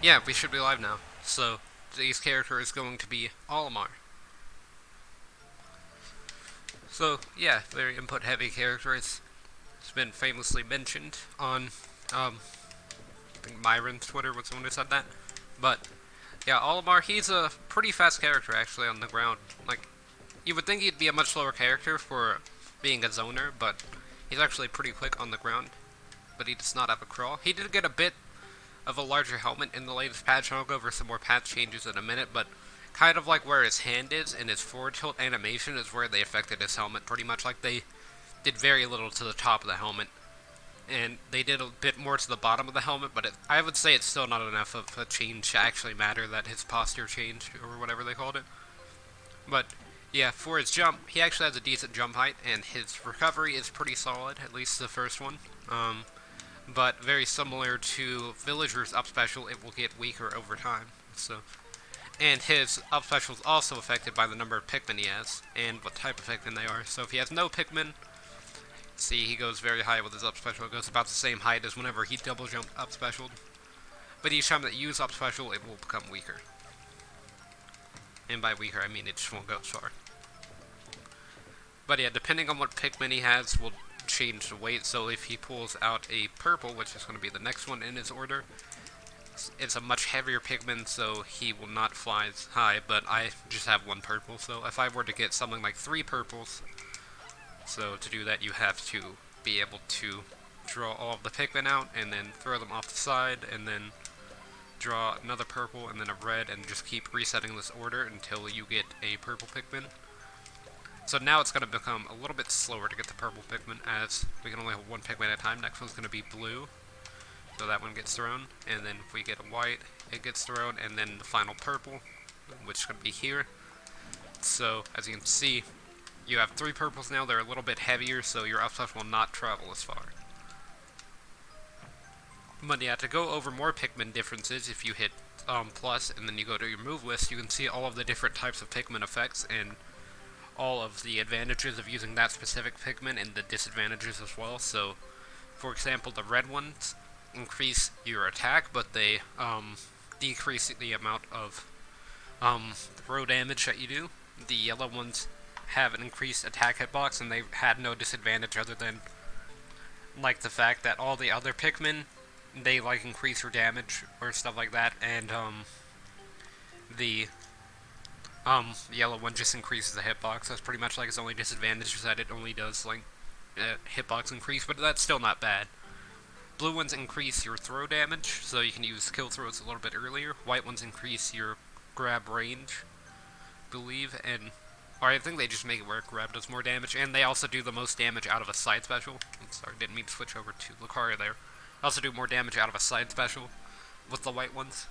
Yeah, we should be live now. So, today's character is going to be Olimar. So, yeah, very input heavy character. It's been famously mentioned on, I think Myron's Twitter was the one who said that. But, yeah, Olimar, he's a pretty fast character actually on the ground. Like, you would think he'd be a much slower character for being a zoner, but he's actually pretty quick on the ground. But he does not have a crawl. He did get a bit of a larger helmet in the latest patch, and I'll go over some more patch changes in a minute, but kind of like where his hand is and his forward tilt animation is where they affected his helmet pretty much. Like they did very little to the top of the helmet, and they did a bit more to the bottom of the helmet, but I would say it's still not enough of a change to actually matter that his posture changed, or whatever they called it. But yeah, for his jump, he actually has a decent jump height, and his recovery is pretty solid, at least the first one. But very similar to Villager's up special, it will get weaker over time. So, and his up special is also affected by the number of Pikmin he has and what type of Pikmin they are. So if he has no Pikmin, see he goes very high with his up special. It goes about the same height as whenever he double jumped up special. But each time that you use up special, it will become weaker. And by weaker, I mean it just won't go as far. But yeah, depending on what Pikmin he has, will change the weight. So if he pulls out a purple, which is going to be the next one in his order, it's a much heavier Pikmin, so he will not fly as high, but I just have one purple, so if I were to get something like 3 purples, so to do that you have to be able to draw all of the Pikmin out, and then throw them off the side, and then draw another purple, and then a red, and just keep resetting this order until you get a purple Pikmin. So now it's going to become a little bit slower to get the purple Pikmin, as we can only hold one Pikmin at a time. Next one's going to be blue, so that one gets thrown, and then if we get a white, it gets thrown, and then the final purple, which is going to be here. So, as you can see, you have 3 purples now. They're a little bit heavier, so your up will not travel as far. But yeah, to go over more Pikmin differences, if you hit plus, and then you go to your move list, you can see all of the different types of Pikmin effects, and all of the advantages of using that specific Pikmin, and the disadvantages as well. So, for example, the red ones increase your attack, but they decrease the amount of throw damage that you do. The yellow ones have an increased attack hitbox, and they had no disadvantage other than like the fact that all the other Pikmin, they like increase your damage or stuff like that, and the yellow one just increases the hitbox. That's pretty much like its only disadvantage, is that it only does like hitbox increase, but that's still not bad. Blue ones increase your throw damage, so you can use kill throws a little bit earlier. White ones increase your grab range, I believe, and or I think they just make it where grab does more damage, and they also do the most damage out of a side special. I'm sorry, didn't mean to switch over to Lucaria there. Also do more damage out of a side special with the white ones,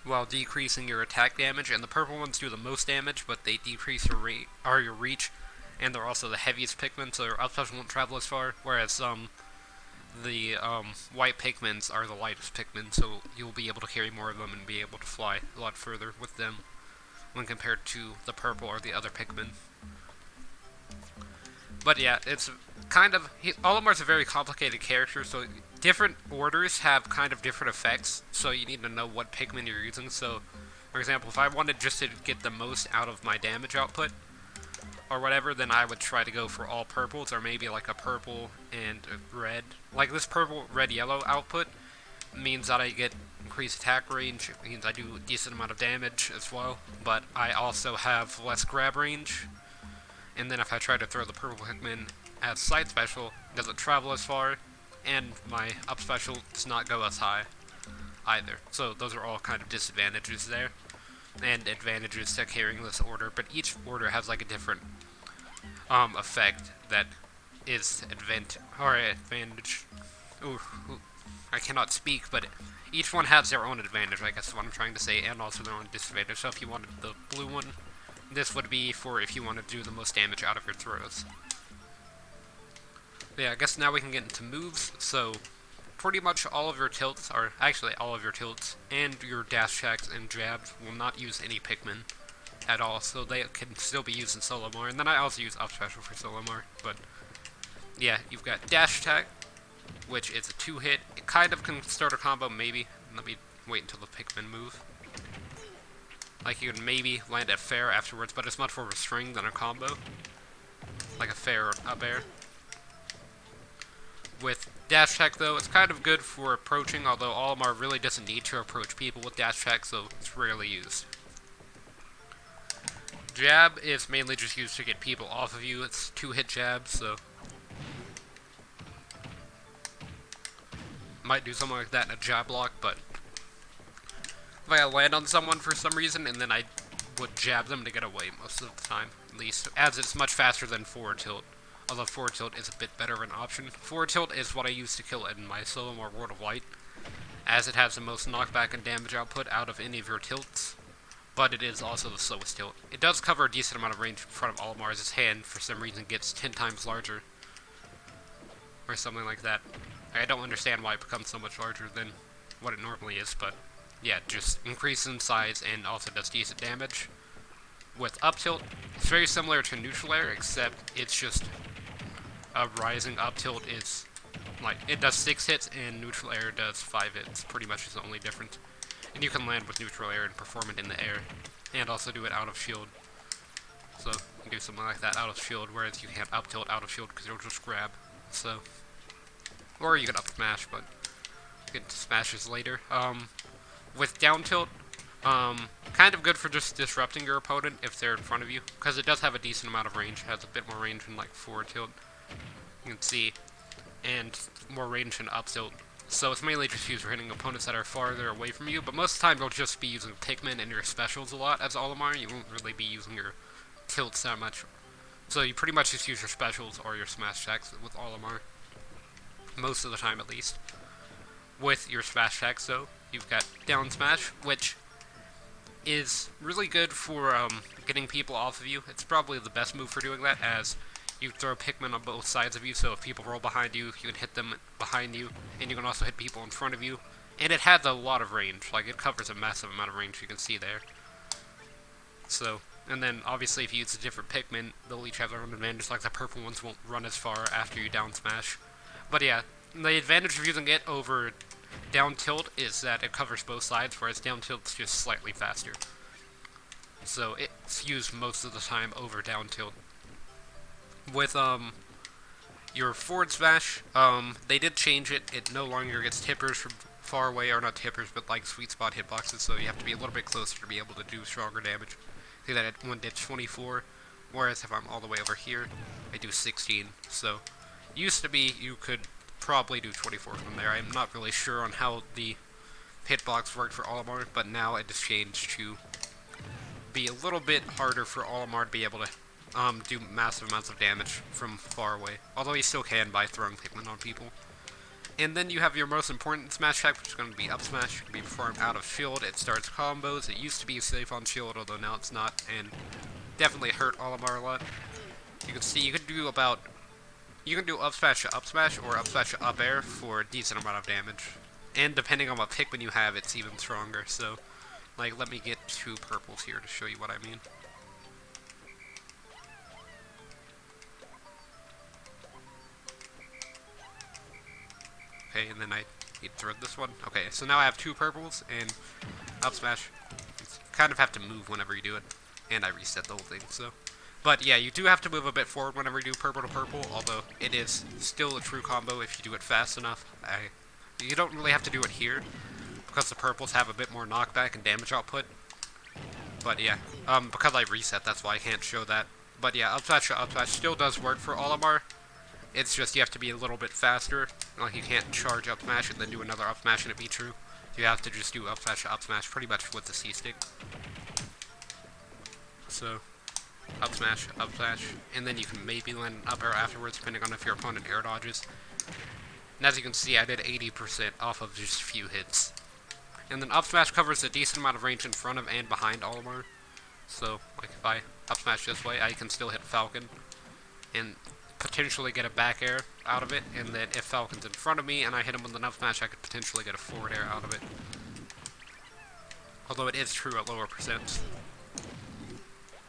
while decreasing your attack damage, and the purple ones do the most damage, but they decrease your reach, and they're also the heaviest Pikmin, so their up special won't travel as far, whereas the white Pikmins are the lightest Pikmin, so you'll be able to carry more of them and be able to fly a lot further with them when compared to the purple or the other Pikmin. But yeah, it's kind of... Olimar's a very complicated character, so different orders have kind of different effects, so you need to know what Pikmin you're using. So, for example, if I wanted just to get the most out of my damage output, or whatever, then I would try to go for all purples, or maybe like a purple and a red. Like this purple, red, yellow output means that I get increased attack range, it means I do a decent amount of damage as well, but I also have less grab range, and then if I try to throw the purple Pikmin as side special, it doesn't travel as far, and my up special does not go as high either. So those are all kind of disadvantages there, and advantages to carrying this order, but each order has like a different effect that is advantage. Ooh, I cannot speak, but each one has their own advantage, I guess is what I'm trying to say, and also their own disadvantage. So if you wanted the blue one, this would be for if you want to do the most damage out of your throws. Yeah, I guess now we can get into moves. So pretty much all of your tilts, or actually all of your tilts, and your dash attacks and jabs will not use any Pikmin at all, so they can still be used in Solomar. And then I also use up special for Solomar, but yeah, you've got dash attack, which is a 2-hit. It kind of can start a combo, maybe. Let me wait until the Pikmin move. Like, you can maybe land at fair afterwards, but it's much more of a string than a combo. Like a fair or up air. With dash tech, though, it's kind of good for approaching, although Olimar really doesn't need to approach people with dash tech, so it's rarely used. Jab is mainly just used to get people off of you. It's 2-hit jab, so might do something like that in a jab block, but if I land on someone for some reason, and then I would jab them to get away most of the time, at least, as it's much faster than forward tilt. Although forward tilt is a bit better of an option. Forward tilt is what I use to kill in my solo or World of Light, as it has the most knockback and damage output out of any of your tilts, but it is also the slowest tilt. It does cover a decent amount of range in front of Olimar, as his hand, for some reason, gets 10 times larger, or something like that. I don't understand why it becomes so much larger than what it normally is, but yeah, just increases in size and also does decent damage. With up tilt, it's very similar to neutral air, except it's just a rising up tilt is, like, it does 6 hits and neutral air does 5 hits, pretty much is the only difference. And you can land with neutral air and perform it in the air, and also do it out of shield. So, you can do something like that out of shield, whereas you can't up tilt out of shield because it'll just grab. So, or you can up smash, but we'll get to smashes later. With down tilt, kind of good for just disrupting your opponent if they're in front of you, because it does have a decent amount of range. It has a bit more range than like forward tilt, you can see, and more range than up tilt. So it's mainly just used for hitting opponents that are farther away from you, but most of the time you'll just be using Pikmin and your specials a lot as Olimar. You won't really be using your tilts that much. So you pretty much just use your specials or your smash attacks with Olimar. Most of the time, at least. With your smash attacks, though, you've got down smash, which is really good for getting people off of you. It's probably the best move for doing that, as you throw Pikmin on both sides of you, so if people roll behind you, you can hit them behind you, and you can also hit people in front of you. And it has a lot of range, like it covers a massive amount of range, you can see there. So, and then obviously if you use a different Pikmin, they'll each have their own advantage, like the purple ones won't run as far after you down smash. But yeah, the advantage of using it over down tilt is that it covers both sides, whereas down tilt's just slightly faster. So it's used most of the time over down tilt. With your forward smash, they did change it. It no longer gets tippers from far away, or not tippers, but like sweet spot hitboxes, so you have to be a little bit closer to be able to do stronger damage. See that one did 24, whereas if I'm all the way over here, I do 16. So, used to be you could probably do 24 from there. I'm not really sure on how the hitbox worked for Olimar, but now it has changed to be a little bit harder for Olimar to be able to do massive amounts of damage from far away. Although he still can by throwing Pikmin on people. And then you have your most important smash attack, which is going to be up smash. It can be performed out of shield. It starts combos. It used to be safe on shield, although now it's not, and definitely hurt Olimar a lot. You can see you can do up smash to up smash or up smash to up air for a decent amount of damage. And depending on what Pikmin you have, it's even stronger. So, like, let me get 2 purples here to show you what I mean. Okay, and then I need to thread this one. Okay, so now I have 2 purples, and up smash. You kind of have to move whenever you do it, and I reset the whole thing, so. But yeah, you do have to move a bit forward whenever you do purple to purple, although it is still a true combo if you do it fast enough. You don't really have to do it here, because the purples have a bit more knockback and damage output. But yeah, because I reset, that's why I can't show that. But yeah, up smash still does work for Olimar. It's just you have to be a little bit faster. Like, you can't charge up smash and then do another up smash and it be true. You have to just do up smash pretty much with the C stick. So, up smash, and then you can maybe land an up air afterwards, depending on if your opponent air dodges. And as you can see, I did 80% off of just a few hits. And then up smash covers a decent amount of range in front of and behind Olimar. So, like, if I up smash this way, I can still hit Falcon and potentially get a back air out of it, and then if Falcon's in front of me and I hit him with an up smash, I could potentially get a forward air out of it. Although it is true at lower percents.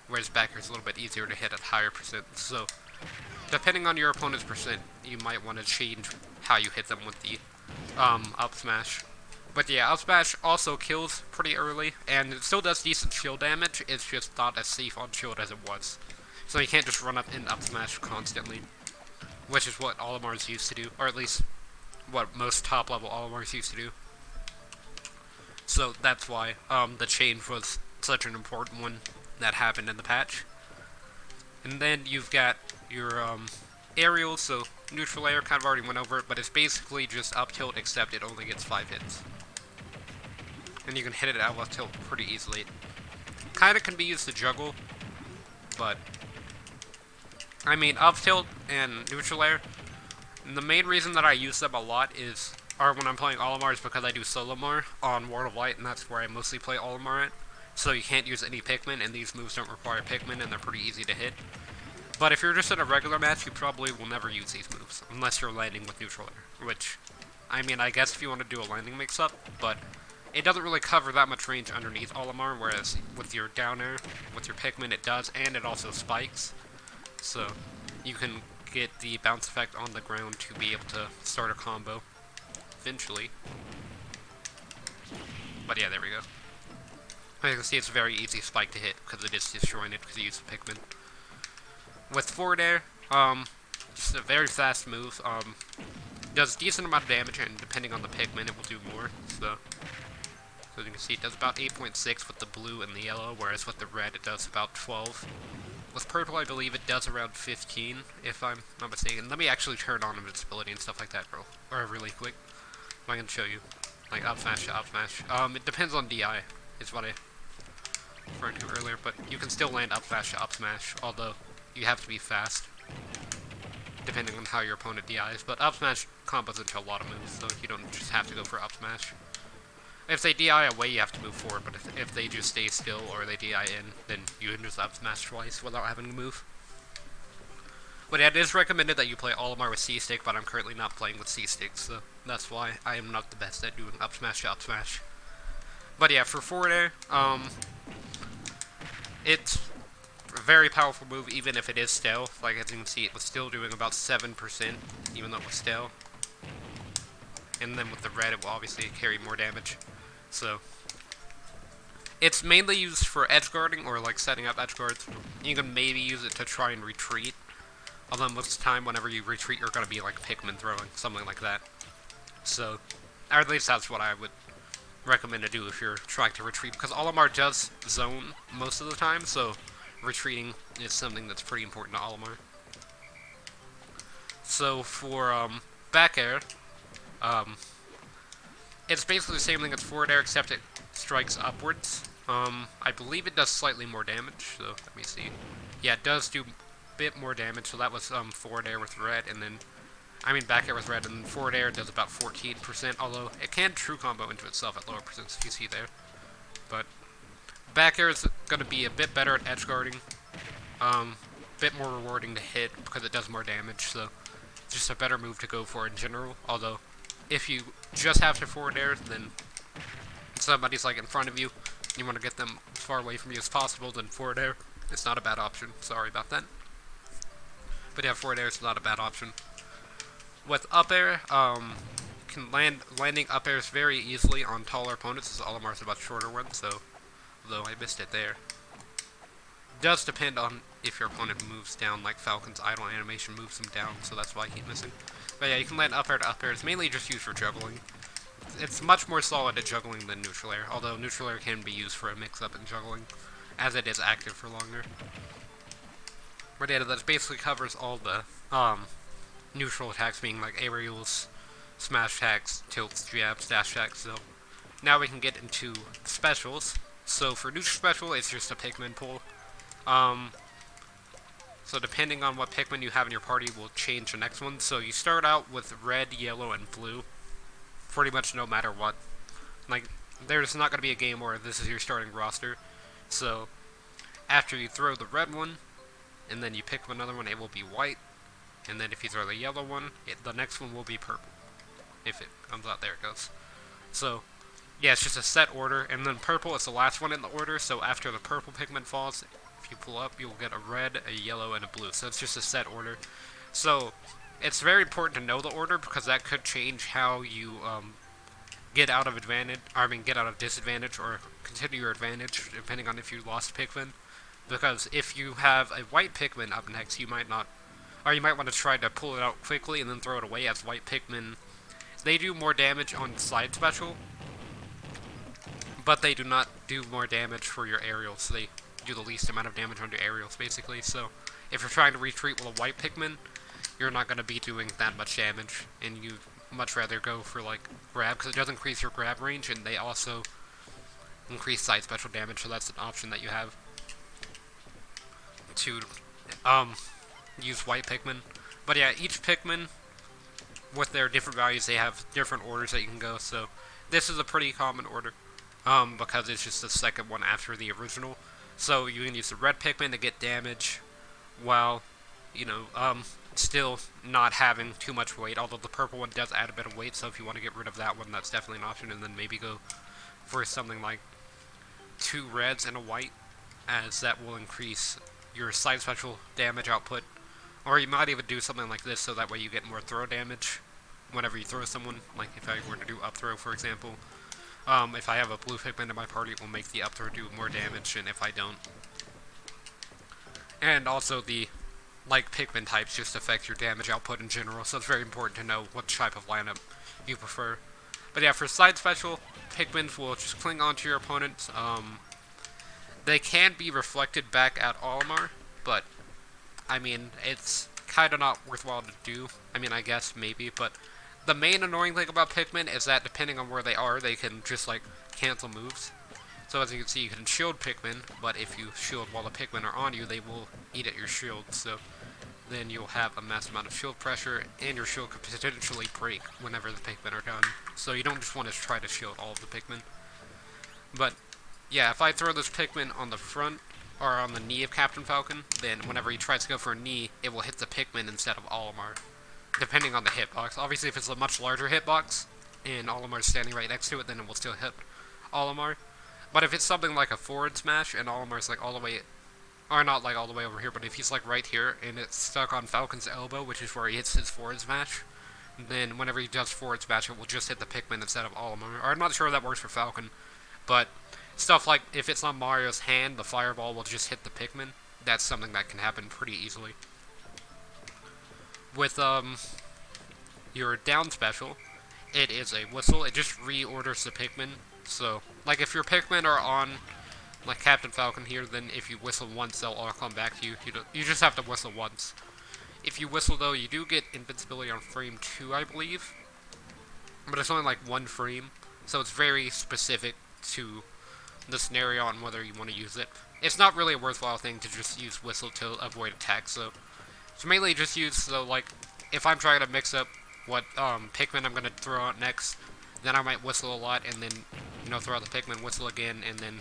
Whereas back air is a little bit easier to hit at higher percent. So, depending on your opponent's percent, you might want to change how you hit them with the up smash. But yeah, up smash also kills pretty early, and it still does decent shield damage. It's just not as safe on shield as it was. So you can't just run up and up smash constantly, which is what Olimars used to do, or at least what most top level Olimars used to do. So that's why the change was such an important one that happened in the patch. And then you've got your aerials, so neutral air, kind of already went over it, but it's basically just up tilt, except it only gets 5 hits. And you can hit it out left tilt pretty easily. Kind of can be used to juggle, but I mean, up tilt and neutral air, the main reason that I use them a lot are when I'm playing Olimar is because I do Solomar on World of Light, and that's where I mostly play Olimar at. So you can't use any Pikmin, and these moves don't require Pikmin, and they're pretty easy to hit. But if you're just in a regular match, you probably will never use these moves, unless you're landing with neutral air, which, I mean, I guess if you want to do a landing mix-up, but it doesn't really cover that much range underneath Olimar, whereas with your down air, with your Pikmin, it does, and it also spikes. So you can get the bounce effect on the ground to be able to start a combo eventually. But yeah, there we go. As you can see, it's a very easy spike to hit because it is destroying it because you use the Pikmin. With forward air, just a very fast move. Does a decent amount of damage, and depending on the Pikmin, it will do more. So as you can see, it does about 8.6 with the blue and the yellow, whereas with the red, it does about 12. With purple, I believe it does around 15, if I'm not mistaken. Let me actually turn on invincibility and stuff like that really quick. I can show you. Like, up smash to up smash. It depends on DI, is what I referred to earlier, but you can still land up smash to up smash, although you have to be fast, depending on how your opponent DIs. But up smash combos into a lot of moves, so you don't just have to go for up smash. If they DI away, you have to move forward, but if they just stay still or they DI in, then you can just up smash twice without having to move. But yeah, it is recommended that you play Olimar with C-Stick, but I'm currently not playing with C-Stick, so that's why I am not the best at doing up smash to up smash. But yeah, for forward air, it's a very powerful move, even if it is stale. Like, as you can see, it was still doing about 7%, even though it was stale. And then with the red, it will obviously carry more damage. So it's mainly used for edge guarding or like setting up edge guards. You can maybe use it to try and retreat. Although most of the time, whenever you retreat, you're going to be like Pikmin throwing, something like that. So, or at least that's what I would recommend to do if you're trying to retreat, because Olimar does zone most of the time, so retreating is something that's pretty important to Olimar. So for back air, it's basically the same thing as forward air, except it strikes upwards. I believe it does slightly more damage, so let me see. Yeah, it does do a bit more damage, so that was forward air with red, and then, I mean back air with red, and then forward air does about 14%, although it can true combo into itself at lower percents, if you see there. But back air is going to be a bit better at edge guarding, bit more rewarding to hit because it does more damage, so just a better move to go for in general, although if you just have to forward air, then somebody's like in front of you, you want to get them as far away from you as possible, then forward air is not a bad option. Sorry about that. But yeah, forward air is not a bad option. With up air, can landing up airs very easily on taller opponents, as Olimar's a much shorter one, so although I missed it there. It does depend on if your opponent moves down, like Falcon's idle animation moves him down, so that's why I keep missing. But yeah, you can land up air to up air. It's mainly just used for juggling. It's much more solid at juggling than neutral air, although neutral air can be used for a mix-up in juggling, as it is active for longer. But yeah, that basically covers all the neutral attacks, being like aerials, smash attacks, tilts, jabs, dash attacks. So now we can get into specials. So for neutral special, it's just a Pikmin pull. So depending on what Pikmin you have in your party will change the next one. So you start out with red, yellow, and blue, pretty much no matter what. Like, there's not going to be a game where this is your starting roster. So after you throw the red one, and then you pick another one, it will be white. And then if you throw the yellow one, the next one will be purple. If it comes out, there it goes. So yeah, it's just a set order, and then purple is the last one in the order, so after the purple Pikmin falls, if you pull up, you'll get a red, a yellow, and a blue, so it's just a set order. So it's very important to know the order, because that could change how you get out of advantage, I mean get out of disadvantage or continue your advantage depending on if you lost Pikmin. Because if you have a white Pikmin up next, you might not, or you might want to try to pull it out quickly and then throw it away, as white Pikmin, they do more damage on side special, but they do not do more damage for your aerials. So they do the least amount of damage on your aerials, basically. So if you're trying to retreat with a white Pikmin, you're not going to be doing that much damage, and you'd much rather go for, like, grab, because it does increase your grab range, and they also increase side special damage, so that's an option that you have to use white Pikmin. But yeah, each Pikmin, with their different values, they have different orders that you can go, so this is a pretty common order, because it's just the second one after the original. So you can use the red Pikmin to get damage, while, you know, still not having too much weight, although the purple one does add a bit of weight, so if you want to get rid of that one, that's definitely an option, and then maybe go for something like 2 reds and a white, as that will increase your side special damage output. Or you might even do something like this, so that way you get more throw damage whenever you throw someone, like if I were to do up throw, for example. If I have a blue Pikmin in my party, it will make the up throw do more damage, and if I don't. And also the like Pikmin types just affect your damage output in general, so it's very important to know what type of lineup you prefer. But yeah, for side special, Pikmins will just cling onto your opponents. They can be reflected back at Olimar, but I mean, it's kind of not worthwhile to do. I mean, I guess maybe, but the main annoying thing about Pikmin is that depending on where they are, they can just like cancel moves. So as you can see, you can shield Pikmin, but if you shield while the Pikmin are on you, they will eat at your shield, so then you'll have a massive amount of shield pressure, and your shield could potentially break whenever the Pikmin are done. So you don't just want to try to shield all of the Pikmin. But yeah, if I throw this Pikmin on the front, or on the knee of Captain Falcon, then whenever he tries to go for a knee, it will hit the Pikmin instead of Olimar, depending on the hitbox. Obviously, if it's a much larger hitbox, and Olimar's standing right next to it, then it will still hit Olimar. But if it's something like a forward smash, and Olimar's like all the way, or not like all the way over here, but if he's like right here, and it's stuck on Falcon's elbow, which is where he hits his forward smash, then whenever he does forward smash, it will just hit the Pikmin instead of Olimar. Or I'm not sure if that works for Falcon, but stuff like if it's on Mario's hand, the fireball will just hit the Pikmin. That's something that can happen pretty easily. With your down special, it is a whistle. It just reorders the Pikmin. So, like if your Pikmin are on, like Captain Falcon here, then if you whistle once, they'll all come back to you. You just have to whistle once. If you whistle, though, you do get invincibility on frame 2, I believe. But it's only like 1 frame, so it's very specific to the scenario and whether you want to use it. It's not really a worthwhile thing to just use whistle to avoid attack, so it's mainly just used so, like, if I'm trying to mix up what Pikmin I'm going to throw out next, then I might whistle a lot, and then, you know, throw out the Pikmin, whistle again, and then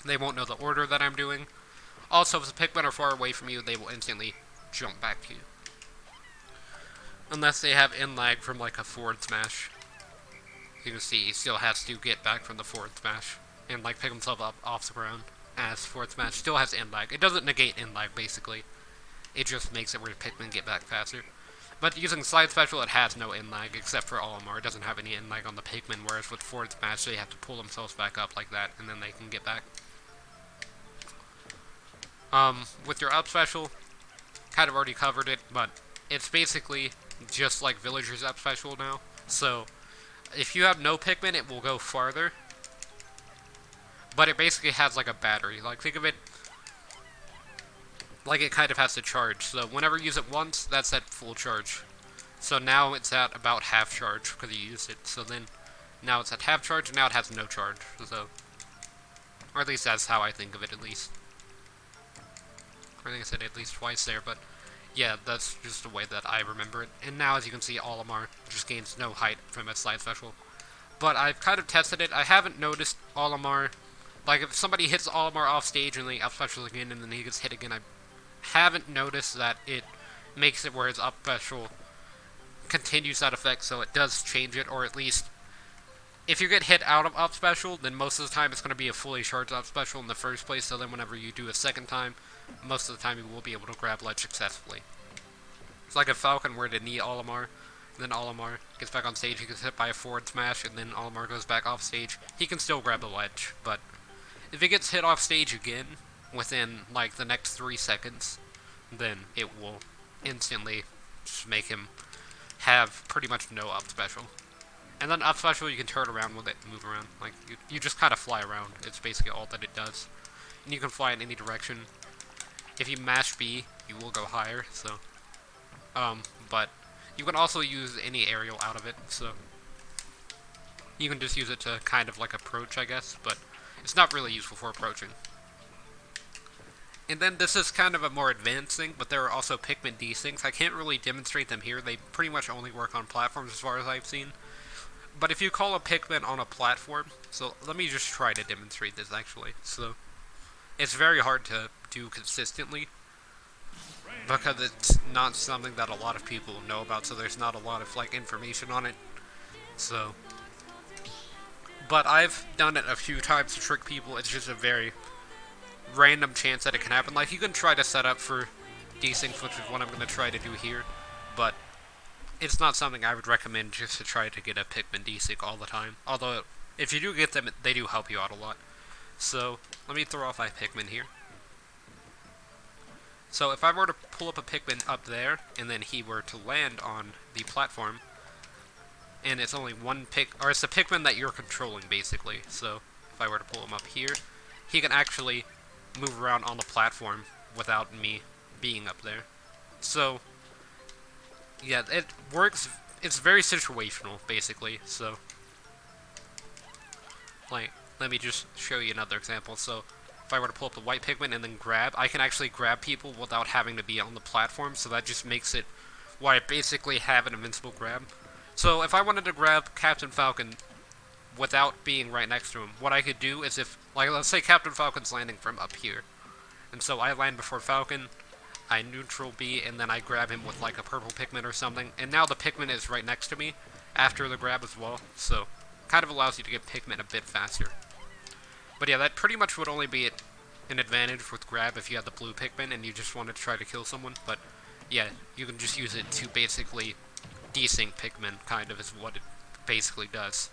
they won't know the order that I'm doing. Also, if the Pikmin are far away from you, they will instantly jump back to you. Unless they have in lag from, like, a forward smash. You can see he still has to get back from the forward smash and, like, pick himself up off the ground, as forward smash still has in lag. It doesn't negate in lag, basically. It just makes it where Pikmin get back faster. But using slide special, it has no in lag, except for Olimar. It doesn't have any in lag on the Pikmin, whereas with forward smash, they have to pull themselves back up like that, and then they can get back. With your up special, kind of already covered it, but it's basically just like Villager's up special now. So, if you have no Pikmin, it will go farther. But it basically has like a battery. Like, think of it like it kind of has to charge. So whenever you use it once, that's at full charge. So now it's at about half charge because you used it. So then now it's at half charge, and now it has no charge. So, or at least that's how I think of it, at least. I think I said at least twice there, but yeah, that's just the way that I remember it. And now, as you can see, Olimar just gains no height from its slide special. But I've kind of tested it. I haven't noticed Olimar. Like, if somebody hits Olimar off stage and they up special again and then he gets hit again, I haven't noticed that it makes it where his up special continues that effect, so it does change it, or at least if you get hit out of up special, then most of the time it's going to be a fully charged up special in the first place, so then whenever you do a second time, most of the time you will be able to grab ledge successfully. It's like if Falcon were to knee Olimar, then Olimar gets back on stage, he gets hit by a forward smash, and then Olimar goes back off stage. He can still grab the ledge, but if he gets hit off stage again within, like, the next 3 seconds, then it will instantly just make him have pretty much no up special. And then up special, you can turn around with it and move around. Like, you just kind of fly around. It's basically all that it does. And you can fly in any direction. If you mash B, you will go higher, so... but you can also use any aerial out of it, so... You can just use it to kind of, like, approach, I guess, but it's not really useful for approaching. And then this is kind of a more advanced thing, but there are also Pikmin desyncs. I can't really demonstrate them here. They pretty much only work on platforms as far as I've seen. But if you call a Pikmin on a platform, so let me just try to demonstrate this actually. So it's very hard to do consistently because it's not something that a lot of people know about, so there's not a lot of like information on it. So, but I've done it a few times to trick people. It's just a very random chance that it can happen. Like, you can try to set up for desyncs, which is what I'm going to try to do here, but it's not something I would recommend just to try to get a Pikmin desync all the time. Although, if you do get them, they do help you out a lot. So, let me throw off my Pikmin here. So, if I were to pull up a Pikmin up there, and then he were to land on the platform, and it's only one or it's a Pikmin that you're controlling, basically. So, if I were to pull him up here, he can actually move around on the platform without me being up there. So, yeah, it works. It's very situational, basically. So, like, let me just show you another example. So, if I were to pull up the white Pikmin and then grab, I can actually grab people without having to be on the platform, so that just makes it why I basically have an invincible grab. So, if I wanted to grab Captain Falcon without being right next to him, what I could do is if, like, let's say Captain Falcon's landing from up here, and so I land before Falcon, I neutral B, and then I grab him with, like, a purple Pikmin or something, and now the Pikmin is right next to me after the grab as well, so kind of allows you to get Pikmin a bit faster. But yeah, that pretty much would only be an advantage with grab if you had the blue Pikmin and you just wanted to try to kill someone, but yeah, you can just use it to basically desync Pikmin, kind of, is what it basically does.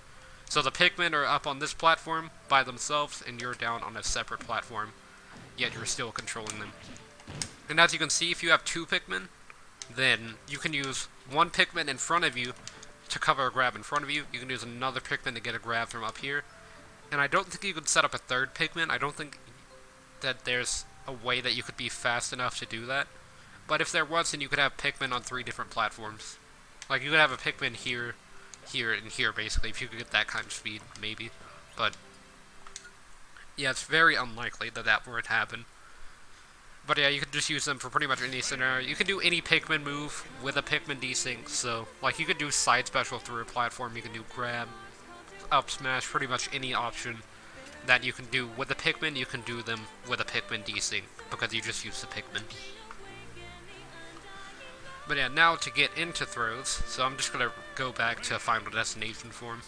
So the Pikmin are up on this platform by themselves, and you're down on a separate platform, yet you're still controlling them. And as you can see, if you have two Pikmin, then you can use one Pikmin in front of you to cover a grab in front of you. You can use another Pikmin to get a grab from up here. And I don't think you could set up a third Pikmin. I don't think that there's a way that you could be fast enough to do that. But if there was, then you could have Pikmin on 3 different platforms. Like, you could have a Pikmin here, here, and here, basically, if you could get that kind of speed, maybe. But yeah, it's very unlikely that that would happen. But yeah, you can just use them for pretty much any scenario. You can do any Pikmin move with a Pikmin desync, so, like, you could do side special through a platform, you can do grab, up smash, pretty much any option that you can do with a Pikmin, you can do them with a Pikmin desync, because you just use the Pikmin. But yeah, now to get into throws, so I'm just gonna go back to Final Destination form.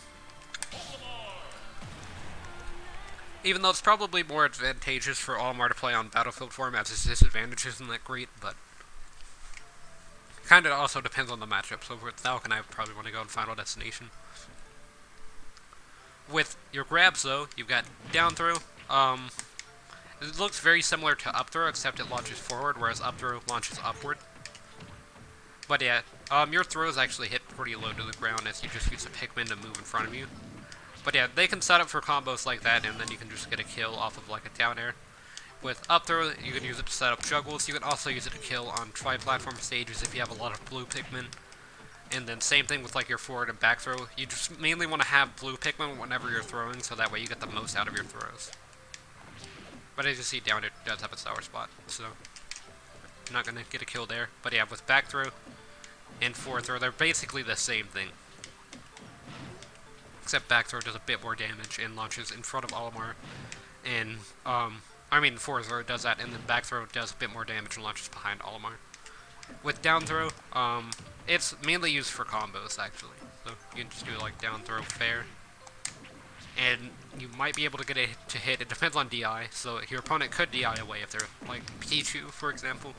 Even though it's probably more advantageous for Olimar to play on Battlefield form, as his disadvantage isn't that great, but kind of also depends on the matchup. So with Falcon, I probably want to go on Final Destination. With your grabs, though, you've got down throw. It looks very similar to up throw, except it launches forward, whereas up throw launches upward. But yeah, your throws actually hit pretty low to the ground as you just use a Pikmin to move in front of you. But yeah, they can set up for combos like that, and then you can just get a kill off of like a down air. With up throw, you can use it to set up juggles. You can also use it to kill on tri-platform stages if you have a lot of blue Pikmin. And then same thing with like your forward and back throw. You just mainly want to have blue Pikmin whenever you're throwing, so that way you get the most out of your throws. But as you see, down it does have a sour spot, so I'm not gonna get a kill there. But yeah, with back throw and forward throw, they're basically the same thing. Except back throw does a bit more damage and launches in front of Olimar. And, forward throw does that, and then back throw does a bit more damage and launches behind Olimar. With down throw, it's mainly used for combos, actually. So you can just do like down throw fair. and you might be able to get it to hit. It depends on DI, so your opponent could DI away if they're, like, Pichu, for example,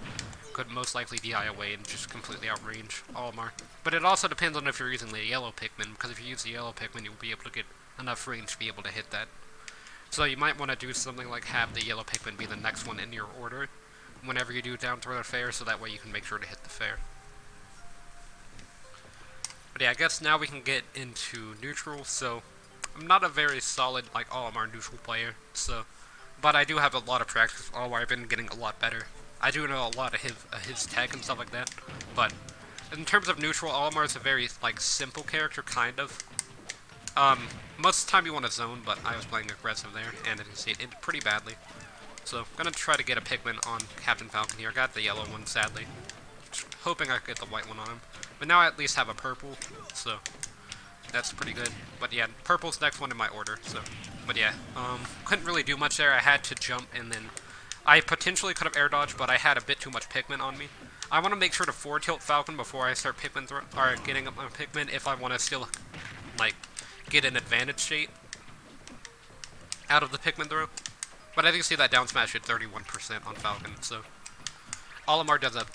could most likely DI away and just completely outrange Olimar. But it also depends on if you're using the yellow Pikmin, because if you use the yellow Pikmin, you'll be able to get enough range to be able to hit that. So you might want to do something like have the yellow Pikmin be the next one in your order whenever you do down throw the fair, so that way you can make sure to hit the fair. But yeah, I guess now we can get into neutral. So I'm not a very solid, like, Olimar neutral player, so, but I do have a lot of practice with Olimar. I've been getting a lot better. I do know a lot of his tech and stuff like that, but in terms of neutral, Olimar is a very, like, simple character, kind of. Most of the time you want to zone, but I was playing aggressive there, and as you can see, it ended pretty badly. So, I'm gonna try to get a Pikmin on Captain Falcon here. I got the yellow one, sadly. Just hoping I could get the white one on him. But now I at least have a purple, so that's pretty good. But yeah, purple's next one in my order, so. But yeah, couldn't really do much there. I had to jump, and then I potentially could have air dodged, but I had a bit too much Pikmin on me. I want to make sure to forward tilt Falcon before I start getting up my Pikmin if I want to still, like, get an advantage state out of the Pikmin throw. But as you can see, that down smash at 31% on Falcon, so Olimar does a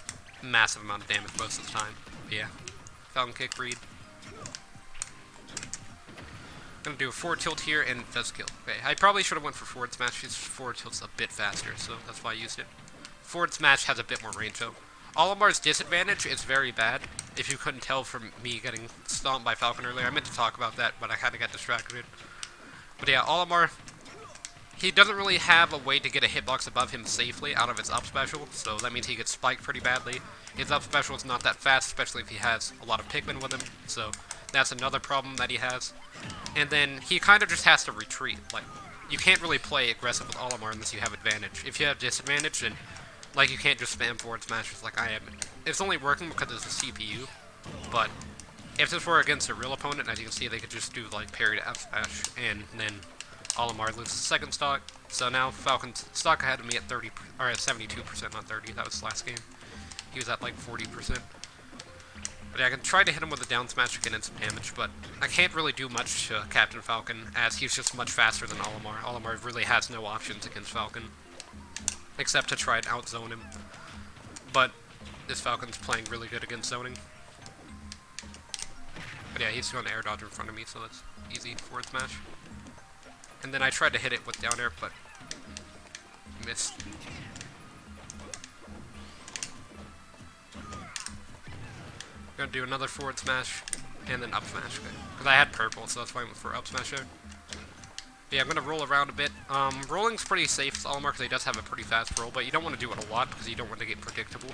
massive amount of damage most of the time. But yeah, Falcon kick read. Gonna do a forward tilt here, and it does kill. Okay, I probably should have went for forward smash. His forward tilt's a bit faster, so that's why I used it. Forward smash has a bit more range, though. Olimar's disadvantage is very bad. If you couldn't tell from me getting stomped by Falcon earlier, I meant to talk about that, but I kind of got distracted. But yeah, Olimar, he doesn't really have a way to get a hitbox above him safely out of his up special, so that means he gets spiked pretty badly. His up special is not that fast, especially if he has a lot of Pikmin with him, so that's another problem that he has. And then he kind of just has to retreat. Like, you can't really play aggressive with Olimar unless you have advantage. If you have disadvantage, then, like, you can't just spam forward smashes like I am. It's only working because it's a CPU, but if this were against a real opponent, as you can see, they could just do, like, parry to F smash, and then Olimar loses second stock. So now Falcon's stock ahead of me at 30, or at 72%, not 30. That was last game. He was at like 40%. But yeah, I can try to hit him with a down smash to get in some damage, but I can't really do much to Captain Falcon, as he's just much faster than Olimar. Olimar really has no options against Falcon, except to try and outzone him. But this Falcon's playing really good against zoning. But yeah, he's doing air dodge in front of me, so that's easy forward smash. And then I tried to hit it with down air, but missed. Gonna do another forward smash, and then up smash, okay. Because I had purple, so that's why I went for up smash there. But yeah, I'm gonna roll around a bit. Rolling's pretty safe with Olimar, because he does have a pretty fast roll, but you don't want to do it a lot, because you don't want to get predictable.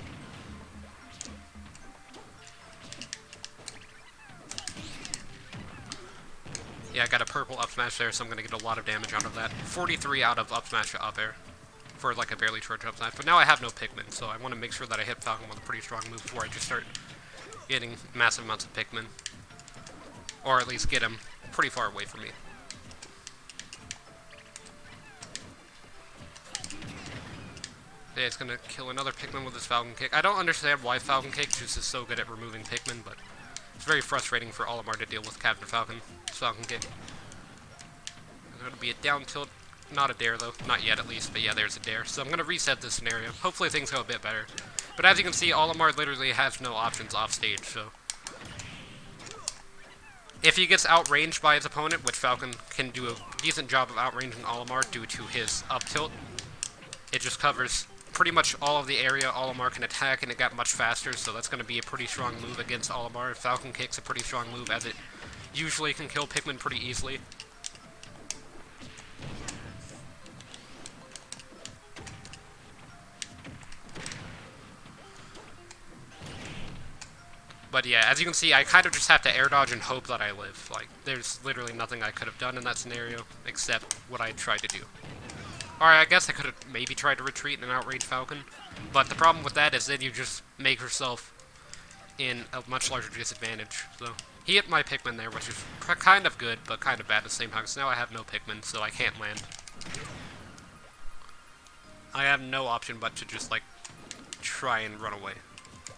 Yeah, I got a purple up smash there, so I'm going to get a lot of damage out of that. 43 out of up smash to up air for like a barely charged up smash. But now I have no Pikmin, so I want to make sure that I hit Falcon with a pretty strong move before I just start getting massive amounts of Pikmin. Or at least get him pretty far away from me. Yeah, it's going to kill another Pikmin with his Falcon kick. I don't understand why Falcon kick just is so good at removing Pikmin, but it's very frustrating for Olimar to deal with Captain Falcon. Falcon kick. There's going to be a down tilt. Not a dare, though. Not yet, at least. But yeah, there's a dare. So I'm going to reset this scenario. Hopefully things go a bit better. But as you can see, Olimar literally has no options off stage, so if he gets outranged by his opponent, which Falcon can do a decent job of outranging Olimar due to his up tilt, it just covers pretty much all of the area Olimar can attack, and it got much faster, so that's going to be a pretty strong move against Olimar. Falcon kick's a pretty strong move, as it usually can kill Pikmin pretty easily. But yeah, as you can see, I kind of just have to air dodge and hope that I live. Like, there's literally nothing I could have done in that scenario, except what I tried to do. Alright, I guess I could have maybe tried to retreat and outrage Falcon, but the problem with that is then you just make yourself in a much larger disadvantage, so he hit my Pikmin there, which is kind of good, but kind of bad at the same time, so now I have no Pikmin, so I can't land. I have no option but to just, like, try and run away,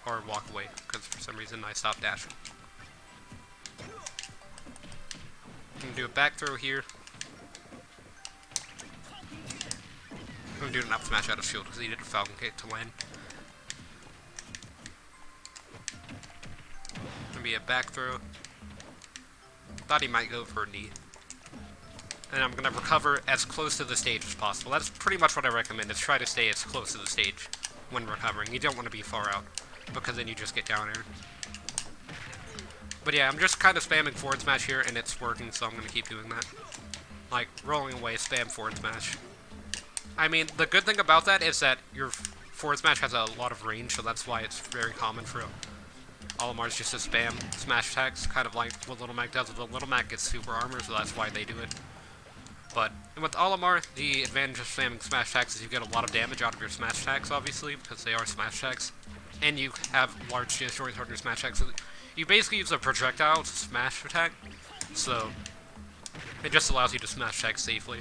or walk away, because for some reason I stopped dashing. I'm gonna do a back throw here, I'm doing an up smash out of shield because he did a falcon kick to land. Gonna be a back throw. Thought he might go for a knee. And I'm gonna recover as close to the stage as possible. That's pretty much what I recommend, is try to stay as close to the stage when recovering. You don't want to be far out, because then you just get down air. But yeah, I'm just kind of spamming forward smash here, and it's working, so I'm gonna keep doing that. Like, rolling away, spam forward smash. I mean, the good thing about that is that your forward smash has a lot of range, so that's why it's very common for Olimar's just to spam smash attacks, kind of like what Little Mac does. The Little Mac gets super armor, so that's why they do it. But with Olimar, the advantage of spamming smash attacks is you get a lot of damage out of your smash attacks, obviously, because they are smash attacks. And you have large destroys on your smash attacks. So you basically use a projectile to smash attack, so it just allows you to smash attack safely.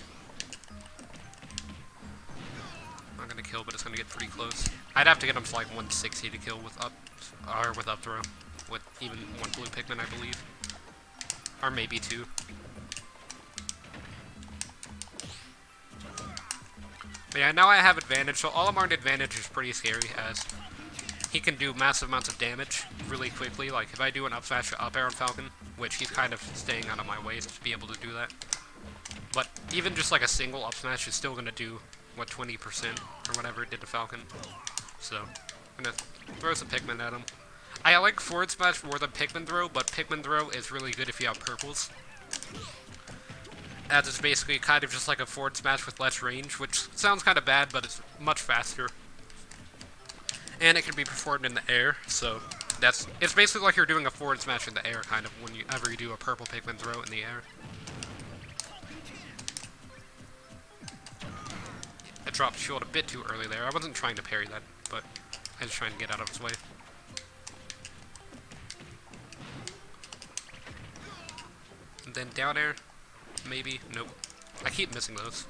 Not gonna kill, but it's gonna get pretty close. I'd have to get him to like 160 to kill with up throw, with even one blue Pikmin, I believe, or maybe two. But yeah, now I have advantage, so Olimar's advantage is pretty scary, as he can do massive amounts of damage really quickly. Like, if I do an up smash to up air on Falcon, which he's kind of staying out of my way to be able to do that. But even just like a single up smash is still going to do, what, 20% or whatever it did to Falcon. So, I'm going to throw some Pikmin at him. I like forward smash more than Pikmin throw, but Pikmin throw is really good if you have purples, as it's basically kind of just like a forward smash with less range, which sounds kind of bad, but it's much faster. And it can be performed in the air, so it's basically like you're doing a forward smash in the air, kind of, whenever you do a purple Pikmin throw in the air. I dropped shield a bit too early there. I wasn't trying to parry that, but I was trying to get out of his way. And then down air. Maybe. Nope. I keep missing those.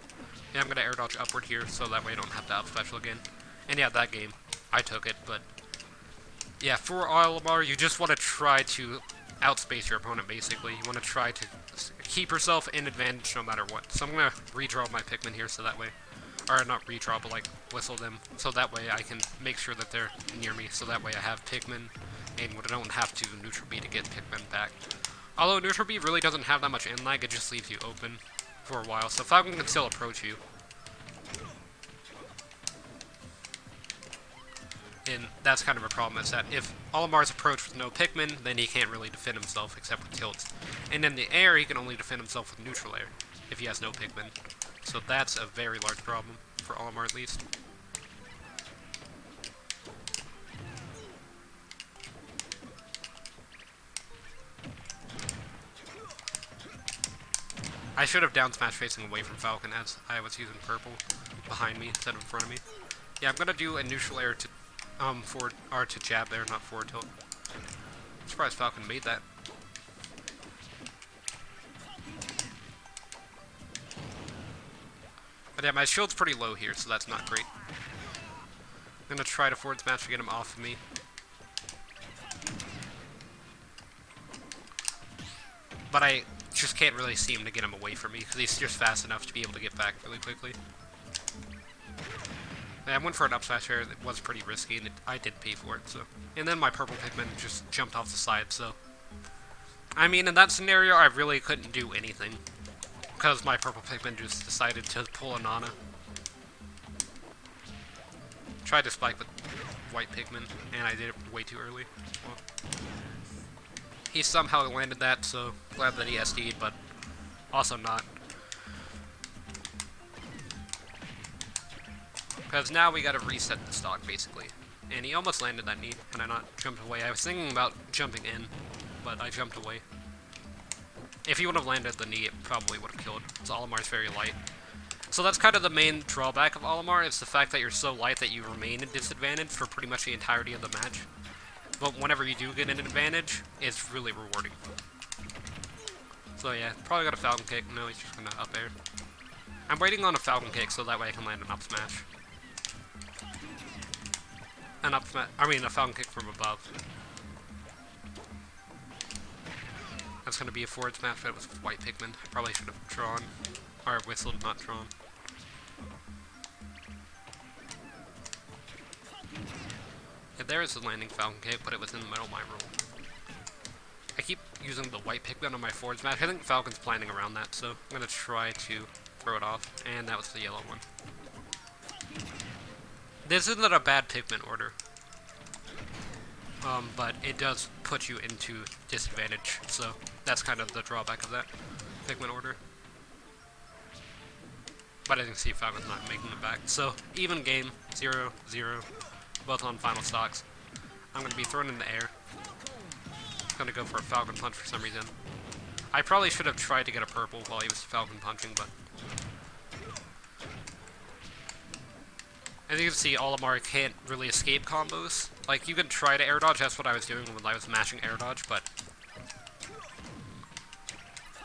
Yeah, I'm gonna air dodge upward here, so that way I don't have to up special again. And yeah, that game, I took it, but yeah, for Olimar, you just want to try to outspace your opponent, basically. You want to try to keep yourself in advantage no matter what. So I'm gonna redraw my Pikmin here, so that way, or not redraw, but like whistle them, so that way I can make sure that they're near me, so that way I have Pikmin, and I don't have to neutral B to get Pikmin back. Although neutral B really doesn't have that much in lag, it just leaves you open for a while, so Falcon can still approach you. And that's kind of a problem, is that if Olimar's approached with no Pikmin, then he can't really defend himself except with tilts. And in the air, he can only defend himself with neutral air, if he has no Pikmin. So that's a very large problem, for Olimar at least. I should have down smash facing away from Falcon, as I was using purple behind me instead of in front of me. Yeah, I'm gonna do a neutral air to forward, or to jab there, not forward tilt. I'm surprised Falcon made that. But yeah, my shield's pretty low here, so that's not great. I'm gonna try to forward smash to get him off of me. But I just can't really see him to get him away from me, because he's just fast enough to be able to get back really quickly. I went for an up smash here that was pretty risky, and I did pay for it, so. And then my purple Pikmin just jumped off the side, so. I mean, in that scenario, I really couldn't do anything, because my purple Pikmin just decided to pull a Nana. Tried to spike with white Pikmin, and I did it way too early. Well, he somehow landed that, so glad that he SD'd, but also not. Because now we gotta reset the stock, basically. And he almost landed that knee, and I not jumped away. I was thinking about jumping in, but I jumped away. If he would have landed the knee, it probably would have killed, because Olimar's very light. So that's kind of the main drawback of Olimar, is the fact that you're so light that you remain in disadvantage for pretty much the entirety of the match. But whenever you do get an advantage, it's really rewarding. So yeah, probably got a Falcon Kick. No, he's just gonna up air. I'm waiting on a Falcon Kick so that way I can land an up smash. An up smash, I mean a Falcon Kick from above. That's gonna be a forward smash, but it was white Pikmin. Probably should have drawn, or whistled, not drawn. Yeah, there is the landing Falcon Kick, but it was in the middle of my roll. I keep using the white Pikmin on my forward smash. I think Falcon's planning around that, so I'm going to try to throw it off. And that was the yellow one. This isn't a bad Pikmin order. But it does put you into disadvantage, so that's kind of the drawback of that Pikmin order. But I can see Falcon's not making it back. So, even game, 0-0, both on final stocks. I'm going to be thrown in the air. Going to go for a Falcon Punch for some reason. I probably should have tried to get a purple while he was Falcon Punching, but... As you can see, Olimar can't really escape combos. Like, you can try to air dodge, that's what I was doing when I was mashing air dodge, but...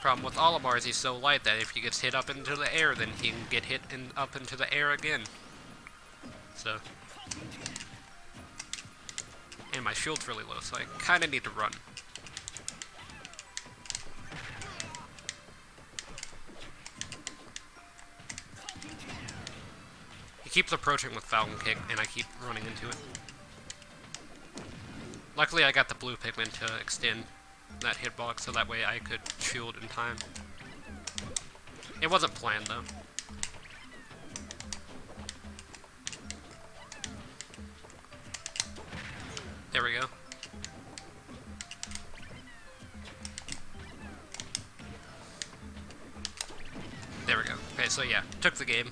Problem with Olimar is he's so light that if he gets hit up into the air, then he can get hit up into the air again. So... And my shield's really low, so I kinda need to run. He keeps approaching with Falcon Kick, and I keep running into it. Luckily, I got the blue Pikmin to extend that hitbox, so that way I could shield in time. It wasn't planned, though. There we go. There we go. Okay, so yeah, took the game.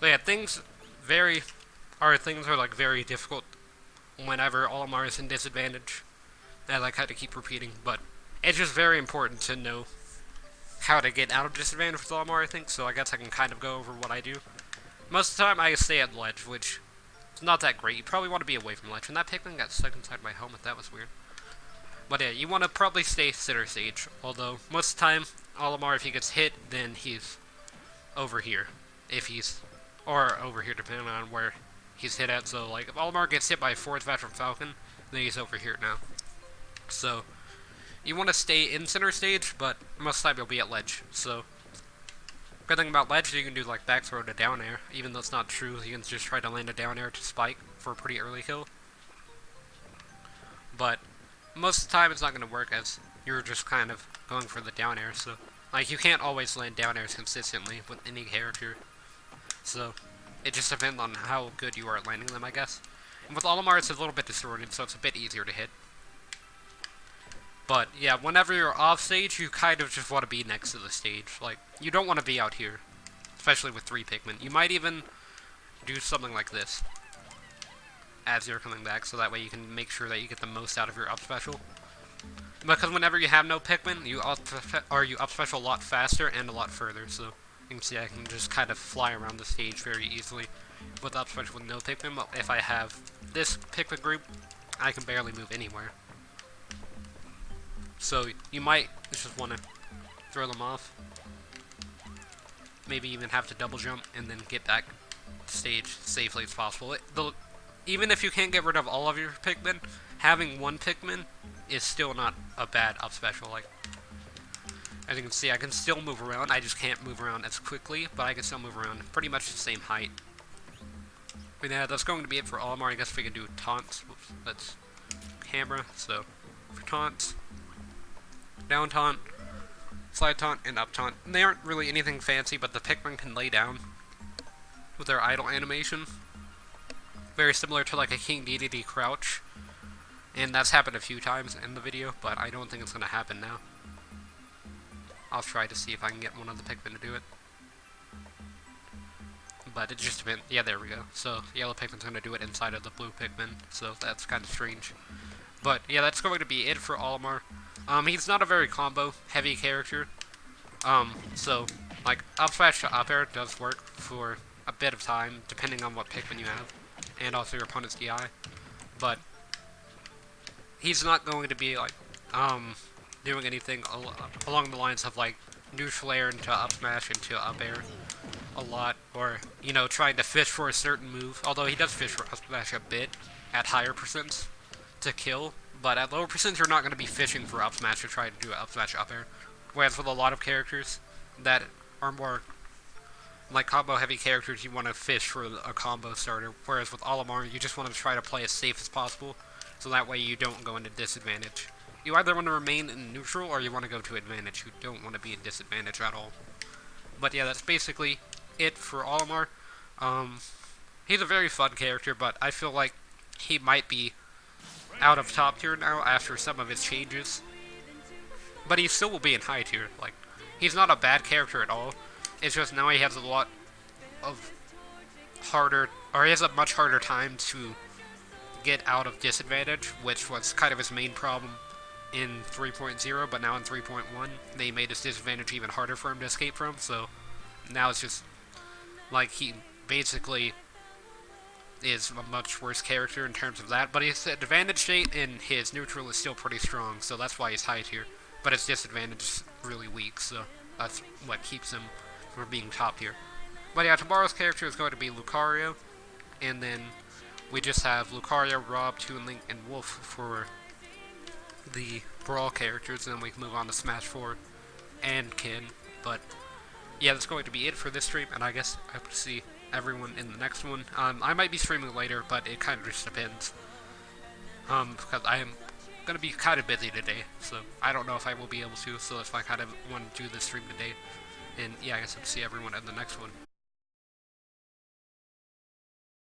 So yeah, things are like very difficult whenever Olimar is in disadvantage, as I kind of keep repeating, but it's just very important to know how to get out of disadvantage with Olimar, I think, so I guess I can kind of go over what I do. Most of the time I stay at ledge, which is not that great. You probably want to be away from ledge, and that Pikmin got stuck inside my helmet, that was weird. But yeah, you want to probably stay center stage, although most of the time, Olimar, if he gets hit, then he's over here. Or over here, depending on where he's hit at. So, like, if Olimar gets hit by a forward smash from Falcon, then he's over here now. So, you want to stay in center stage, but most of the time you'll be at ledge. So, good thing about ledge, you can do, like, back throw to down air. Even though it's not true, you can just try to land a down air to spike for a pretty early kill. But, most of the time it's not going to work, as you're just kind of going for the down air. So, like, you can't always land down airs consistently with any character. So, it just depends on how good you are at landing them, I guess. And with Olimar, it's a little bit distorted, so it's a bit easier to hit. But, yeah, whenever you're off stage, you kind of just want to be next to the stage. Like, you don't want to be out here, especially with 3 Pikmin. You might even do something like this as you're coming back, so that way you can make sure that you get the most out of your up special. Because whenever you have no Pikmin, you up special a lot faster and a lot further, so you can see I can just kind of fly around the stage very easily with up special with no Pikmin. But if I have this Pikmin group, I can barely move anywhere. So you might just want to throw them off. Maybe even have to double jump and then get back to stage safely as possible. Even if you can't get rid of all of your Pikmin, having one Pikmin is still not a bad up special. Like, as you can see, I can still move around. I just can't move around as quickly, but I can still move around pretty much the same height. But yeah, that's going to be it for Olimar. I guess we can do taunts. Whoops, that's camera. So, for taunts, down taunt, slide taunt, and up taunt. And they aren't really anything fancy, but the Pikmin can lay down with their idle animation. Very similar to like a King Dedede crouch. And that's happened a few times in the video, but I don't think it's going to happen now. I'll try to see if I can get one of the Pikmin to do it. But it just depends. Yeah, there we go. So, yellow Pikmin's going to do it inside of the blue Pikmin, so that's kind of strange. But, yeah, that's going to be it for Olimar. He's not a very combo-heavy character. So, like, up smash to up air does work for a bit of time, depending on what Pikmin you have, and also your opponent's DI. But he's not going to be, like, doing anything along the lines of, like, neutral air into up smash into up air a lot, or, you know, trying to fish for a certain move, although he does fish for up smash a bit at higher percents to kill, but at lower percents you're not going to be fishing for up smash to try to do up smash up air, whereas with a lot of characters that are more like combo heavy characters, you want to fish for a combo starter, whereas with Olimar, you just want to try to play as safe as possible, so that way you don't go into disadvantage. You either want to remain in neutral or you want to go to advantage. You don't want to be in disadvantage at all. But yeah, that's basically it for Olimar. He's a very fun character, but I feel like he might be out of top tier now after some of his changes. But he still will be in high tier. Like, he's not a bad character at all. It's just now he has a lot of harder, or he has a much harder time to get out of disadvantage, which was kind of his main problem in 3.0, but now in 3.1, they made his disadvantage even harder for him to escape from, so now it's just, like, he basically is a much worse character in terms of that, but his advantage state in his neutral is still pretty strong, so that's why he's high tier, but his disadvantage is really weak, so that's what keeps him from being top tier. But yeah, tomorrow's character is going to be Lucario, and then we just have Lucario, Rob, Toon Link, and Wolf for the Brawl characters, and then we can move on to Smash 4 and Ken. But yeah, that's going to be it for this stream, and I guess I hope to see everyone in the next one. I might be streaming later, but it kind of just depends. Because I am going to be kind of busy today, so I don't know if I will be able to, so that's why I kind of want to do this stream today. And yeah, I guess I'll see everyone in the next one.